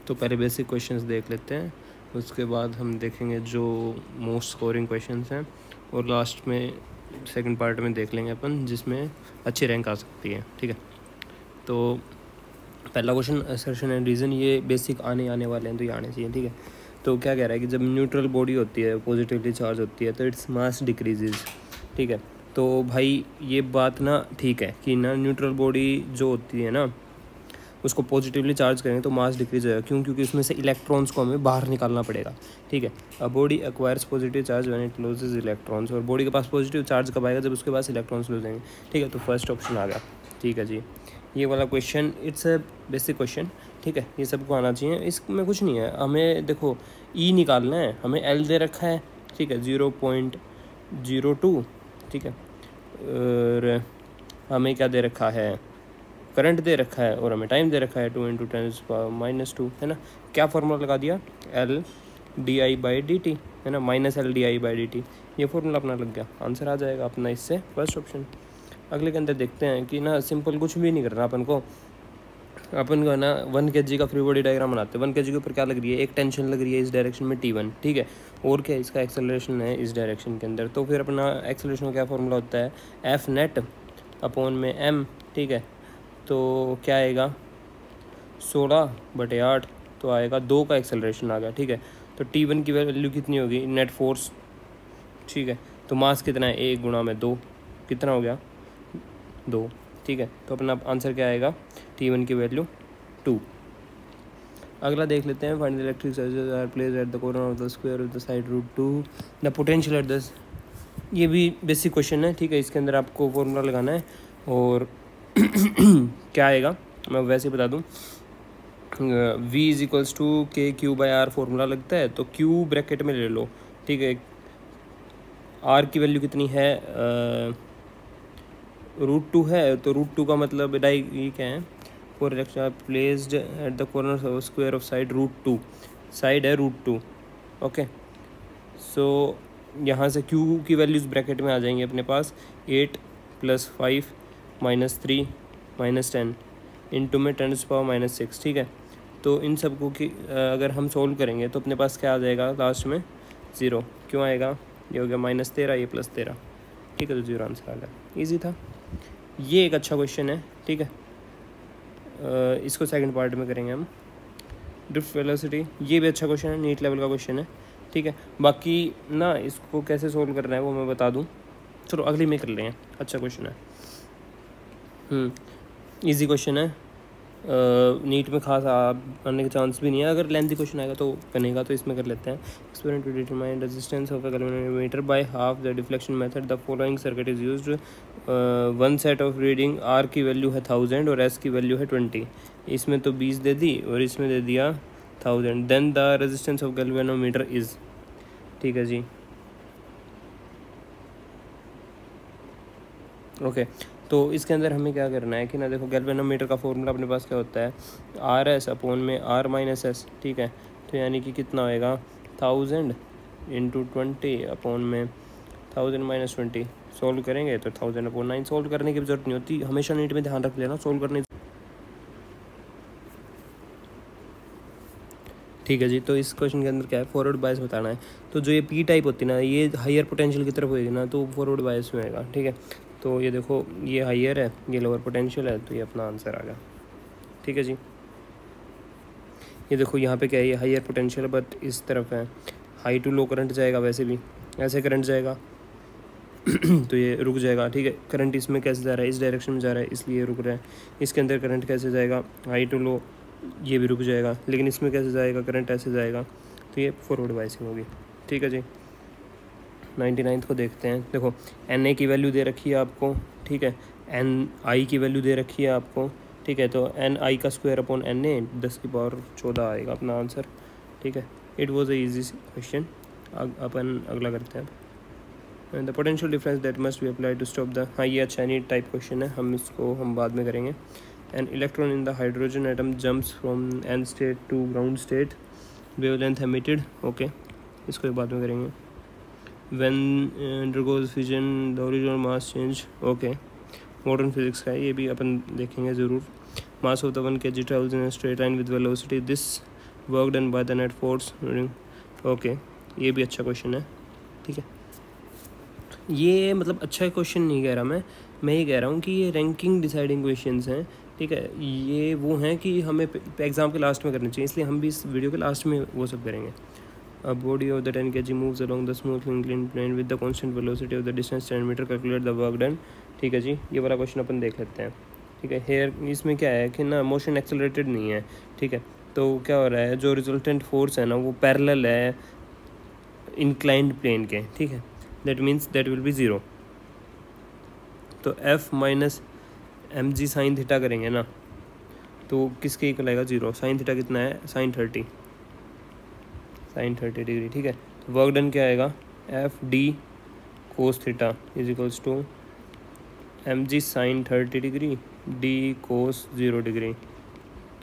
तो पहले basic questions देख लेते हैं, उसके बाद हम देखेंगे जो मोस्ट स्कोरिंग क्वेश्चंस हैं, और लास्ट में सेकंड पार्ट में देख लेंगे अपन जिसमें अच्छी रैंक आ सकती है। ठीक है, तो पहला क्वेश्चन असर्शन एंड रीज़न, ये बेसिक आने वाले हैं तो ये आने चाहिए। ठीक है, तो क्या कह रहा है कि जब न्यूट्रल बॉडी होती है, पॉजिटिवली चार्ज होती है, तो इट्स मास डिक्रीजेज। ठीक है, तो भाई ये बात ना ठीक है कि ना न्यूट्रल बॉडी जो होती है ना उसको पॉजिटिवली चार्ज करेंगे तो मास डिक्रीज होगा। क्यों? क्योंकि उसमें से इलेक्ट्रॉन्स को हमें बाहर निकालना पड़ेगा। ठीक है, a body acquires positive charge when it loses electrons, और बॉडी के पास पॉजिटिव चार्ज कब आएगा? जब उसके पास इलेक्ट्रॉन्स लूज होंगे। ठीक है, तो फर्स्ट ऑप्शन आ गया। ठीक है जी, ये वाला question it's a basic question. ठीक है, ये सबको आना चाहिए, इसमें कुछ नहीं है। हमें देखो ई निकालना है, हमें एल दे रखा है। ठीक है, 0.02। ठीक है, और हमें क्या दे रखा है? करंट दे रखा है, और हमें टाइम दे रखा है 2 × 10⁻², है ना। क्या फार्मूला लगा दिया? L/dI/dt, है ना, -L/dI/dt। ये फार्मूला अपना लग गया, आंसर आ जाएगा अपना इससे फर्स्ट ऑप्शन। अगले के अंदर देखते हैं कि ना सिंपल कुछ भी नहीं करना अपन को है ना 1 kg का फ्री बॉडी डायग्राम बनाते हैं। 1 kg के ऊपर क्या लग रही है? एक टेंशन लग रही है इस डायरेक्शन में T1। ठीक है, और क्या इसका एक्सेलरेशन है इस डायरेक्शन के अंदर। तो फिर अपना एक्सेलरेशन का क्या फार्मूला होता है? F_net/m। ठीक है, तो क्या आएगा? 16/8, तो आएगा 2 का एक्सेलरेशन आ गया। ठीक है, तो T1 की वैल्यू कितनी होगी? Net force. ठीक है, तो मास कितना है? 1 × 2, कितना हो गया? 2। ठीक है, तो अपना आंसर क्या आएगा? T1 की वैल्यू 2। अगला देख लेते हैं, find the electric charges are placed at the corner of the square of the side √2 the potential at the. ये भी बेसिक क्वेश्चन है। ठीक है, इसके अंदर आपको फॉर्मूला लगाना है, और क्या आएगा मैं वैसे बता दूं। V = KQ/R फॉर्मूला लगता है, तो Q ब्रैकेट में ले लो। ठीक है, R की वैल्यू कितनी है? √2 है, तो √2 का मतलब ये क्या है? For electric placed at the corner of square of side √2, side है √2। ओके, सो यहाँ से Q की वैल्यूज़ ब्रैकेट में आ जाएंगी अपने पास। 8 + 5 - 3 - 10 इंटू में 10⁻⁻6। ठीक है, तो इन सबको की अगर हम सोल्व करेंगे तो अपने पास क्या आ जाएगा लास्ट में? 0। क्यों आएगा? ये हो गया -13, ये +13। ठीक है, तो 0 आंसर आ गया। ईजी था, ये एक अच्छा क्वेश्चन है। ठीक है, इसको सेकंड पार्ट में करेंगे हम। ड्रिफ्ट वेलोसिटी, ये भी अच्छा क्वेश्चन है, नीट लेवल का क्वेश्चन है। ठीक है, बाकी ना इसको कैसे सोल्व करना है वो मैं बता दूं। चलो अगली में कर लेंगे, अच्छा क्वेश्चन है। इजी क्वेश्चन है, नीट में खास आने का चांस भी नहीं है। अगर लेंथी क्वेश्चन आएगा तो बनेगा, तो इसमें कर लेते हैं। Experiment to determine resistance of a galvanometer by half the deflection method, the following circuit is used. One set of reading, R की वैल्यू है 1000 और S की वैल्यू है 20। इसमें तो 20 दे दी और इसमें दे दिया 1000। Then the resistance of galvanometer is. ठीक है जी, ओके, तो इसके अंदर हमें क्या करना है कि ना देखो गैल्वेनोमीटर का फॉर्मूला अपने पास क्या होता है? RS/R-S। ठीक है, तो यानी कि कितना होएगा? 1000 × 20 1000 - 20। सोल्व करेंगे तो 1000/9। सोल्व करने की जरूरत नहीं होती, हमेशा नीट में ध्यान रख लेना सोल्व करने। ठीक है जी, तो इस क्वेश्चन के अंदर क्या है? फॉरवर्ड बायस बताना है। तो जो ये P टाइप होती है ना, ये हायर पोटेंशियल की तरफ होएगी ना, तो फॉरवर्ड बायस में आएगा। ठीक है, तो ये देखो ये हायर है, ये लोअर पोटेंशियल है, तो ये अपना आंसर आ गया। ठीक है जी, ये देखो यहाँ पे क्या है? ये हायर पोटेंशियल है बट इस तरफ है, हाई टू लो करंट जाएगा। वैसे भी ऐसे करंट जाएगा तो ये रुक जाएगा। ठीक है, करंट इसमें कैसे जा रहा है? इस डायरेक्शन में जा रहा है, इसलिए रुक रहा है। इसके अंदर करंट कैसे जाएगा? हाई टू लो, ये भी रुक जाएगा। लेकिन इसमें कैसे जाएगा? करंट ऐसे जाएगा, तो ये फॉरवर्ड बायसिंग होगी। ठीक है जी, 99 को देखते हैं। देखो Na की वैल्यू दे रखी है आपको। ठीक है, Ni की वैल्यू दे रखी है आपको। ठीक है, तो Ni²/Na 10⁻14 आएगा अपना आंसर। ठीक है, it was a easy question. अपन अगला करते हैं। The potential difference that must be applied to stop the. हाँ, ये अच्छा नीट टाइप क्वेश्चन है, हम बाद में करेंगे। An electron in the hydrogen atom jumps from n state to ground state, wavelength emitted. Okay, इसको बाद में करेंगे। when undergoes fission the original mass change। Okay, modern physics का है, ये भी अपन देखेंगे ज़रूर। Mass of the 1 kg travels in a straight line with velocity this work done by the net force. Okay, ये भी अच्छा क्वेश्चन है, ठीक है। ये मतलब अच्छा क्वेश्चन नहीं कह रहा मैं ये कह रहा हूँ कि ये रैंकिंग डिसाइडिंग क्वेश्चंस हैं, ठीक है। ये वो हैं कि हमें एग्ज़ाम के लास्ट में करने चाहिए, इसलिए हम भी इस वीडियो के लास्ट में वो सब करेंगे। A body of the 10 kg moves along the smoothly inclined plane with the constant velocity of the distance 10 metre, calculate the work done। ठीक है जी, ये वाला क्वेश्चन अपन देख लेते हैं, ठीक है। हेयर इसमें क्या है कि ना मोशन एक्सेलरेटेड नहीं है, ठीक है। तो क्या हो रहा है, जो रिजल्टेंट फोर्स है ना वो पैरेलल है इंक्लाइंड प्लेन के, ठीक है। That means that will be zero. तो F minus M G sine theta करेंगे ना, तो किसके इक्वल आएगा, ज़ीरो। साइन थीटा कितना है, साइन 30 डिग्री, ठीक है। तो वर्क डन क्या आएगा, F D cos theta is equals to M G sine 30 degree D cos 0 degree.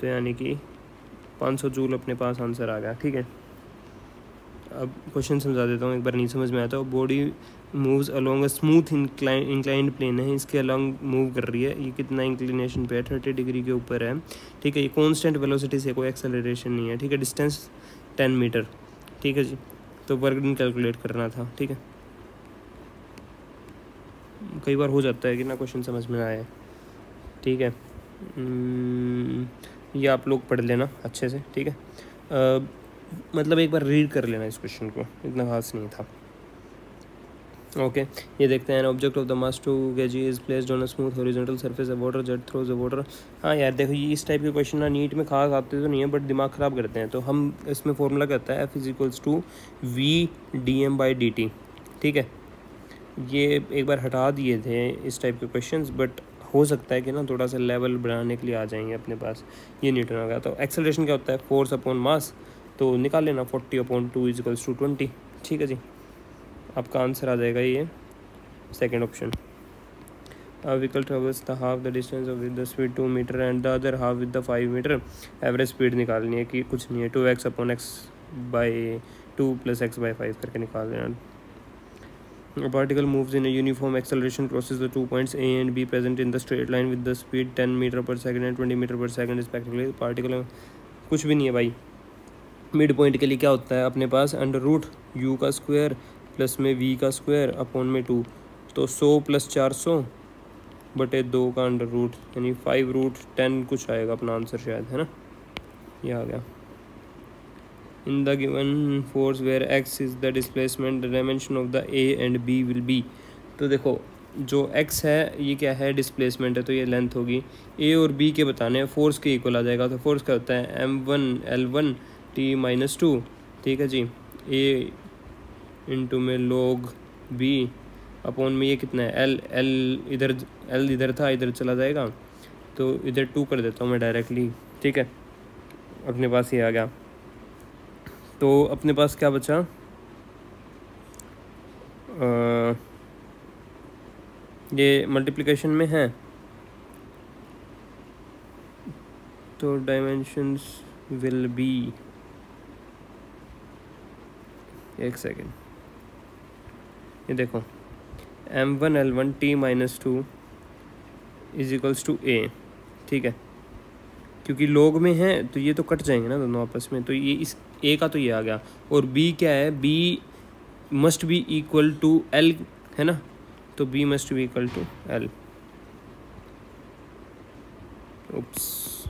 तो यानी कि 500 जूल अपने पास आंसर आ गया, ठीक है। अब क्वेश्चन समझा देता हूँ, एक बार नहीं समझ में आता। Body moves along a smooth inclined plane है, इसके अलोंग मूव कर रही है। ये कितना इंक्लिनेशन पे है, 30 डिग्री के ऊपर है, ठीक है। ये कॉन्स्टेंट वेलोसिटी से, कोई एक्सेलरेशन नहीं है, ठीक है। डिस्टेंस 10 मीटर, ठीक है जी। तो वर्क डन कैलकुलेट करना था, ठीक है। कई बार हो जाता है कि ना क्वेश्चन समझ में आए, ठीक है। ये आप लोग पढ़ लेना अच्छे से, ठीक है। मतलब एक बार रीड कर लेना इस क्वेश्चन को, इतना खास नहीं था। ओके, ये देखते हैं। Object of the mass 2 kg is placed on a smooth horizontal surface, a water jet throws the water. हाँ यार देखो, ये इस टाइप के क्वेश्चन ना नीट में खास आते तो नहीं है, बट दिमाग ख़राब करते हैं। तो हम इसमें फॉर्मूला कहता है F is to V D M by D T, ठीक है। ये एक बार हटा दिए थे इस टाइप के क्वेश्चंस, बट हो सकता है कि ना थोड़ा सा लेवल बढ़ाने के लिए आ जाएंगे अपने पास। ये न्यूटन आ गया। तो एक्सेलरेशन क्या होता है, फोर्स अपॉन मास, तो निकाल लेना 40/2 इज इक्वल्स टू 20, ठीक है जी। आपका आंसर आ जाएगा ये second option. Vehicle travels the half the distance with the speed 2 metre and the other half with the 5 metre. Average speed निकालनी है कि कुछ नहीं है, 2x upon x by 2 plus x by 5 करके निकाल लेना। A particle moves in a uniform acceleration crosses the 2 points A and B present in the straight line with the speed 10 meter per second and 20 meter per second respectively। particle कुछ भी नहीं है भाई। Mid point के लिए क्या होता है अपने पास, अंडर रूट u का स्क्वायर प्लस में v का स्क्वायर अपॉन में 2, तो 100 प्लस 400 बटे 2 का अंडर रूट, यानी 5√10 कुछ आएगा अपना आंसर शायद, है ना। ये आ गया। In the given force where x is the displacement, the dimension of the A and B will be। तो देखो जो x है ये क्या है, डिस्प्लेसमेंट है, तो ये लेंथ होगी। A और B के बताने हैं, फोर्स के इक्वल आ जाएगा। तो फोर्स क्या होता है, m1L1T-2, ठीक है जी। A इंटू में log B अपॉन में ये कितना है, L इधर था, इधर चला जाएगा, तो इधर 2 कर देता हूँ मैं डायरेक्टली, ठीक है। अपने पास ये आ गया। तो अपने पास क्या बचा, ये मल्टीप्लिकेशन में है, तो डायमेंशंस विल बी, एक सेकेंड, ये देखो m1L1T-2 is equals to A, ठीक है। क्योंकि लोग में है तो ये तो कट जाएंगे ना दोनों आपस में, तो ये इस A का तो ये आ गया। और B क्या है, B must be equal to L, है ना। तो B must be equal to L। Oops,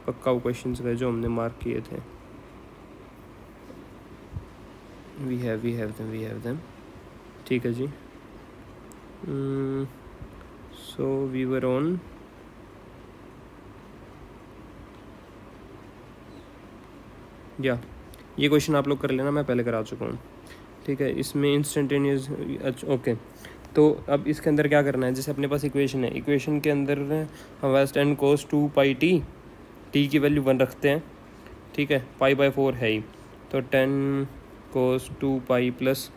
पक्का वो क्वेश्चन गए जो हमने मार्क किए थे। वी हैव देम, ठीक है जी। सो वी वर ऑन या ये क्वेश्चन आप लोग कर लेना, मैं पहले करा चुका हूँ, ठीक है। इसमें इंस्टेंटेनियस, अच्छा ओके। तो अब इसके अंदर क्या करना है, जैसे अपने पास इक्वेशन है, इक्वेशन के अंदर हम west and cos 2πt, T की वैल्यू 1 रखते हैं, ठीक है। π/4 है ही, तो 10 cos 2π प्लस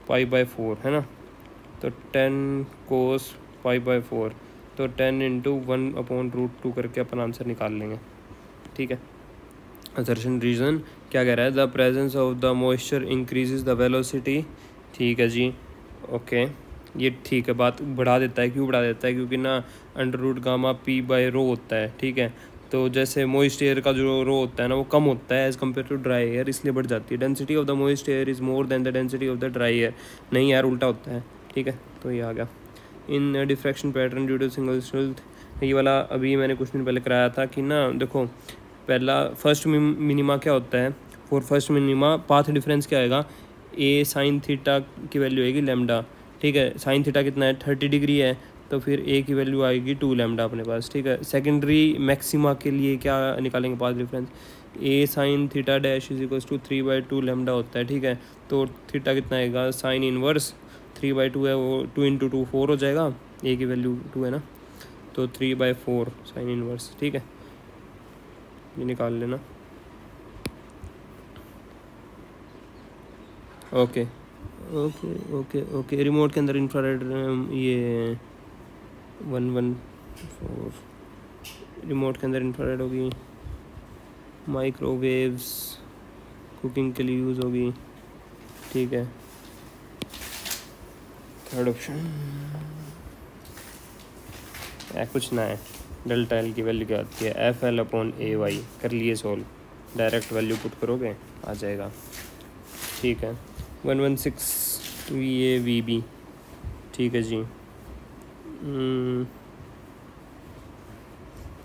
π/4 है ना। तो 10 cos π/4, तो 10 इंटू 1/√2 करके अपन आंसर निकाल लेंगे, ठीक है। असर्शन रीज़न क्या कह रहा है, the presence of the moisture increases the velocity, ठीक है जी। ओके, ये ठीक है, बात बढ़ा देता है। क्यों बढ़ा देता है, क्योंकि ना अंडर रूट गामा p/ρ होता है, ठीक है। तो जैसे मोइस्ट एयर का जो रो होता है ना वो कम होता है as compare to dry air, इसलिए बढ़ जाती है। Density of the moist air is more than the density of the dry air. नहीं यार, उल्टा होता है, ठीक है। तो ये आ गया in diffraction pattern due to single strength. ये वाला अभी मैंने कुछ दिन पहले कराया था कि ना, देखो पहला फर्स्ट मिनिमा क्या होता है, for first minima path difference क्या आएगा, ए साइन थीटा की वैल्यू आएगी लैम्डा, ठीक है। साइन थीटा कितना है, 30 डिग्री है, तो फिर ए की वैल्यू आएगी 2 लैम्डा अपने पास, ठीक है। सेकेंडरी मैक्सिमा के लिए क्या निकालेंगे path difference, A sine theta dash is equals to 3/2 lambda होता है, ठीक है। तो थीटा कितना आएगा, साइन इनवर्स 3/2 है, वो 2 × 2 4 हो जाएगा, ए की वैल्यू 2 है ना, तो 3/4 साइन इनवर्स, ठीक है। ये निकाल लेना। Okay okay okay okay. Remote के अंदर इंफ्रारेड ये 114, रिमोट के अंदर इंफ्रारेड होगी। माइक्रोवेव्स कुकिंग के लिए यूज़ होगी, ठीक है। थर्ड ऑप्शन कुछ ना है, डेल्टा एल की वैल्यू क्या आती है, FL/AY। कर लिए सोल्व, डायरेक्ट वैल्यू पुट करोगे आ जाएगा, ठीक है। 116 VA/VB, ठीक है जी।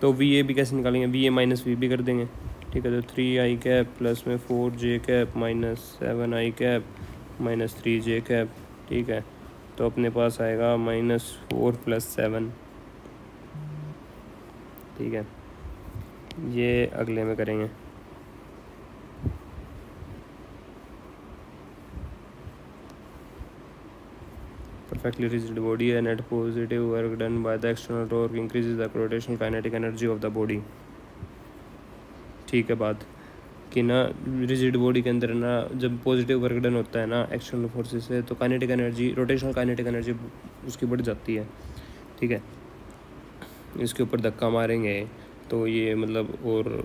तो VA भी कैसे निकालेंगे, VA-VB कर देंगे, ठीक है। तो 3i कैप प्लस में 4j cap minus 7i cap minus 3j cap, ठीक है। तो अपने पास आएगा -4 + 7, ठीक है। ये अगले में करेंगे। Perfectly rigid body, a net positive work done by the external torque increases the rotational kinetic energy of the body, ठीक है। बात कि ना रिजिड बॉडी के अंदर ना जब पॉजिटिव वर्क डन होता है ना एक्सटर्नल फोर्सेस से, तो kinetic energy, rotational kinetic energy उसकी बढ़ जाती है, ठीक है। इसके ऊपर धक्का मारेंगे तो ये मतलब, और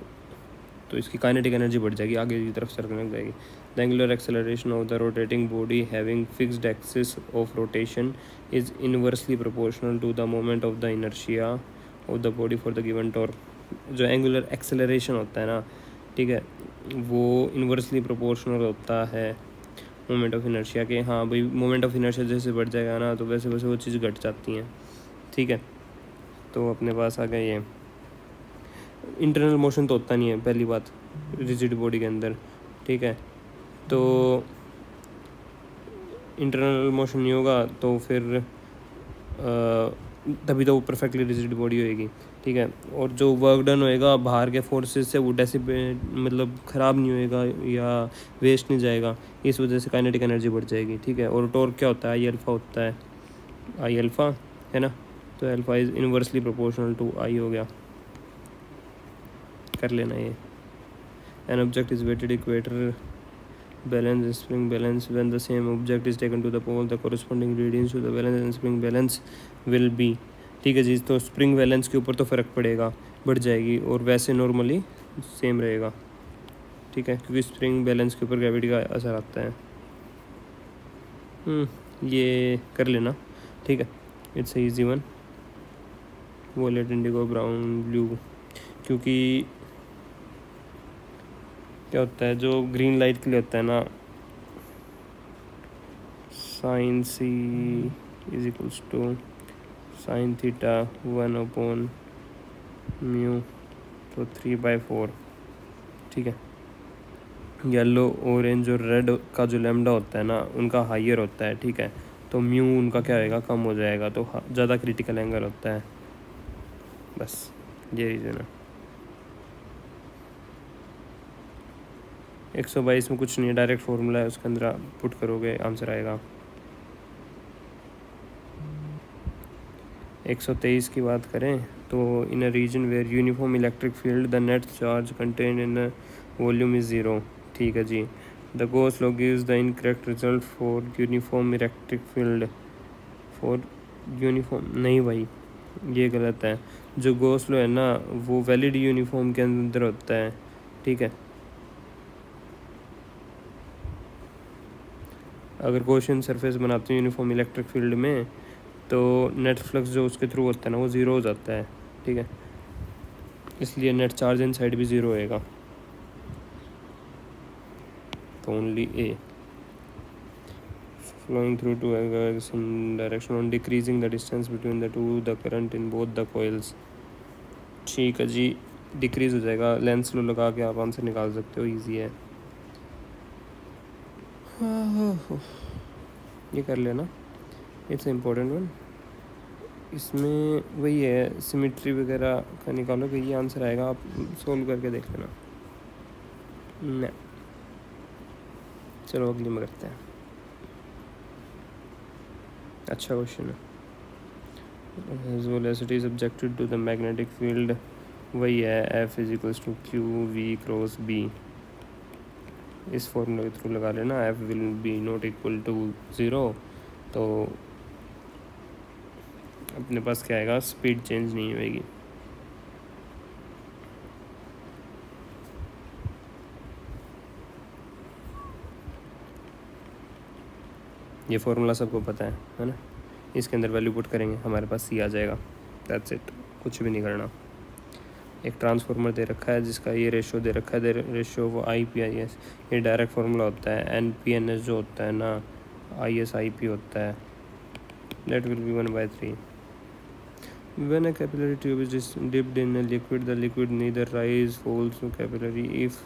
तो इसकी काइनेटिक एनर्जी बढ़ जाएगी, आगे की तरफ सरकने लग जाएगी। The angular acceleration of the rotating body having fixed axis of rotation is inversely proportional to the moment of the inertia of the body for the given torque. जो एंगुलर एक्सेलरेशन होता है ना, ठीक है, वो इनवर्सली प्रोपोर्शनल होता है moment of inertia के। हाँ भाई, मोमेंट ऑफ इनर्शिया जैसे बढ़ जाएगा ना, तो वैसे वैसे वो चीज़ घट जाती हैं, ठीक है। तो अपने पास आ गया ये इंटरनल मोशन तो होता नहीं है, पहली बात रिजिड बॉडी के अंदर, ठीक है। तो इंटरनल मोशन नहीं होगा तो फिर तभी तो वो परफेक्टली रिजिड बॉडी होएगी, ठीक है। और जो वर्क डन होएगा बाहर के फोर्सेस से, वो डेसिपेट मतलब ख़राब नहीं होएगा या वेस्ट नहीं जाएगा, इस वजह से काइनेटिक एनर्जी बढ़ जाएगी, ठीक है। और टॉर्क क्या होता है, I अल्फ़ा होता है, I अल्फ़ा है ना, तो alpha is inversely proportional to I हो गया, कर लेना ये। An object is weighted equator balance spring balance when the same object is taken to the pole the corresponding readings to the balance and spring balance will be, ठीक है जी। तो spring balance के ऊपर तो फ़र्क पड़ेगा, बढ़ जाएगी, और वैसे नॉर्मली सेम रहेगा, ठीक है, क्योंकि स्प्रिंग बैलेंस के ऊपर ग्रेविटी का असर आता है। ये कर लेना, ठीक है। It's easy one, violet indigo brown blue, क्योंकि क्या होता है जो ग्रीन लाइट के लिए होता है ना, sine C is equals to sine theta 1/μ, तो 3/4, ठीक है। येलो ऑरेंज और रेड का जो लैम्डा होता है ना, उनका हाइयर होता है, ठीक है। तो म्यू उनका क्या होएगा, कम हो जाएगा, तो ज़्यादा क्रिटिकल एंगल होता है, बस ये रीज़न है। 122 में कुछ नहीं है, डायरेक्ट फॉर्मूला है, उसके अंदर पुट करोगे आंसर आएगा। 123 की बात करें तो in a region where uniform electric field the net charge contain in volume is 0, ठीक है जी। The Gauss law gives the incorrect result for uniform electric field, for uniform नहीं भाई, ये गलत है। जो गोस लॉ है ना वो वैलिड यूनिफॉर्म के अंदर होता है, ठीक है। अगर गॉसियन सरफेस बनाते हैं यूनिफॉर्म इलेक्ट्रिक फील्ड में, तो नेट फ्लक्स जो उसके थ्रू होता है ना वो 0 हो जाता है, ठीक है। इसलिए नेट चार्ज इन साइड भी ज़ीरो होएगा, तो only A. Flowing through two aggregates in direction on decreasing the distance between the two, the current in both the coils। ठीक है जी, डिक्रीज़ हो जाएगा। लेंस लो लगा के आप आंसर निकाल सकते हो, इजी है। ये कर लेना, इट्स इम्पोर्टेंट वन। इसमें वही है, सिमेट्री वगैरह का निकालो कि ये आंसर आएगा, आप सोल्व करके देख लेना। नहीं, चलो अगली में करते हैं। अच्छा क्वेश्चन है। As velocity is subjected to the magnetic field, वही है F = QV क्रॉस B। इस फॉर्मूले के थ्रू लगा लेना, F will be not equal to 0, तो अपने पास क्या आएगा, स्पीड चेंज नहीं होएगी। ये फॉर्मूला सबको पता है ना। इसके अंदर वैल्यू पुट करेंगे, हमारे पास सी आ जाएगा, दैट्स इट, कुछ भी नहीं करना। एक ट्रांसफार्मर दे रखा है जिसका ये रेशो दे रखा है, रेशो वो IPIS, ये डायरेक्ट फार्मूला होता है। NPNS जो होता है ना, ISIP होता है, that will B 1/3। When a capillary tube is dipped in a liquid, the liquid neither rise, falls to capillary if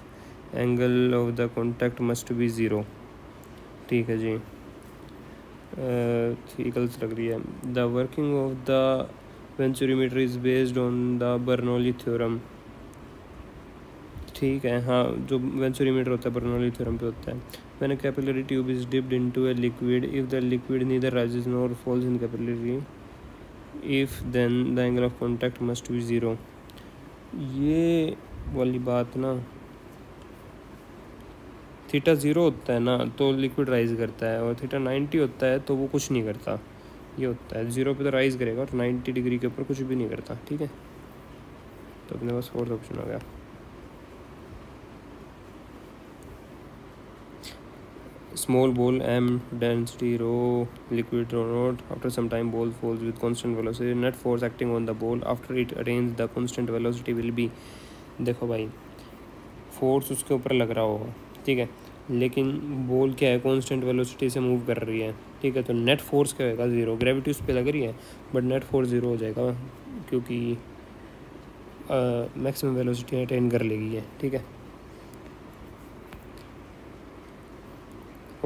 angle of the contact must be 0। ठीक है जी, ठीक लग रही है। The working of the venturimeter is based on the Bernoulli theorem. ठीक है, हाँ, जो वेंचुरीमीटर होता है बर्नौली थ्योरम पे होता है। When a capillary tube is dipped into a liquid, if the liquid neither rises nor falls in capillary, if then the angle of contact must be 0। ये वाली बात ना, थीटा 0 होता है ना तो लिक्विड राइज करता है, और थीटा 90 होता है तो वो कुछ नहीं करता। ये होता है 0 पे तो राइज करेगा और 90 डिग्री के ऊपर कुछ भी नहीं करता। ठीक है, तो अपने पास फोर्थ ऑप्शन हो गया। Small ball M, density rho, liquid rho naught, after some time ball falls with constant velocity, net force acting on the ball after it attains the constant velocity will be. देखो भाई, force उसके ऊपर लग रहा होगा, ठीक है, लेकिन बॉल क्या है, कांस्टेंट वेलोसिटी से मूव कर रही है। ठीक है, तो नेट फोर्स क्या होगा, 0। ग्रेविटी उस पर लग रही है बट नेट फोर्स 0 हो जाएगा, क्योंकि मैक्सिमम वेलोसिटी अटेन कर लेगी है। ठीक है,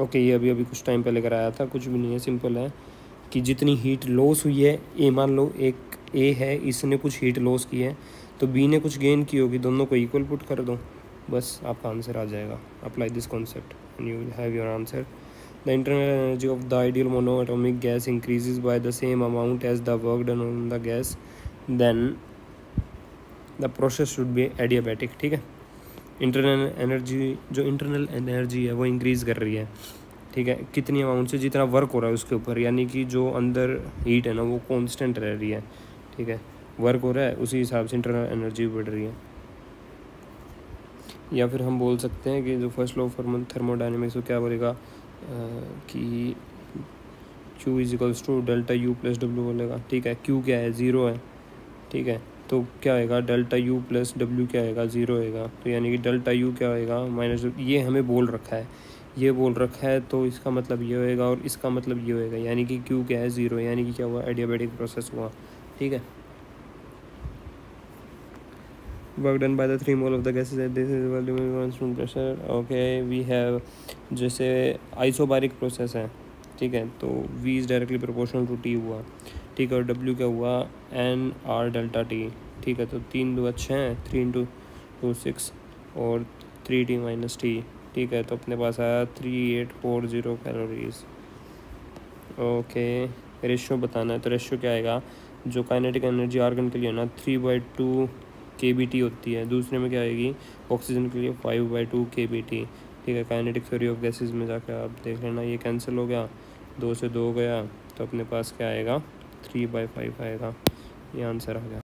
ओके, ये अभी कुछ टाइम पहले कराया था, कुछ भी नहीं है, सिंपल है कि जितनी हीट लॉस हुई है, ए मान लो एक ए है, इसने कुछ हीट लॉस की है, तो बी ने कुछ गेन की होगी, दोनों को इक्वल पुट कर दो, बस आपका आंसर आ जाएगा। Apply this concept and you will have your answer. The internal energy of the ideal monoatomic gas increases by the same amount as the work done on the gas, then the process should be adiabatic. ठीक है, internal energy, जो internal energy है वो increase कर रही है। ठीक है, कितनी अमाउंट से, जितना वर्क हो रहा है उसके ऊपर, यानी कि जो अंदर हीट है ना वो कांस्टेंट रह रही है। ठीक है, वर्क हो रहा है उसी हिसाब से इंटरनल एनर्जी बढ़ रही है। या फिर हम बोल सकते हैं कि जो फर्स्ट लॉ ऑफ थर्मोडायनेमिक्स वो क्या बोलेगा कि Q = ΔU + W बोलेगा। ठीक है, Q क्या है, 0 है। ठीक है, तो क्या आएगा, ΔU + W क्या आएगा, 0 आएगा। तो यानी कि ΔU क्या आएगा, माइनस, ये हमें बोल रखा है, ये बोल रखा है, तो इसका मतलब ये होएगा और इसका मतलब ये होएगा, यानी कि Q क्या है, 0, यानी कि क्या हुआ, एडियाबैटिक प्रोसेस हुआ। ठीक है, work done by the 3 mole of the gases at this constant pressure. Okay, we have, जैसे आइसोबारिक प्रोसेस है, ठीक है, तो V is directly proportional to T हुआ। ठीक है, और W क्या हुआ, NR ΔT। ठीक है, तो 3 2 अच्छे हैं, 3 × 2 6 और 3T - T। ठीक है, तो अपने पास आया 3840 कैलोरीज। ओके, रेशियो बताना है, तो रेशियो क्या आएगा, जो काइनेटिक एनर्जी आर्गन के लिए ना 3/2 kBT होती है, दूसरे में क्या आएगी, ऑक्सीजन के लिए 5/2 kBT। ठीक है, काइनेटिक थ्योरी ऑफ गैसेस में जाकर आप देख लेना, ये कैंसिल हो गया, 2 से 2 गया, तो अपने पास क्या आएगा, 3/5 आएगा। ये आंसर आ गया।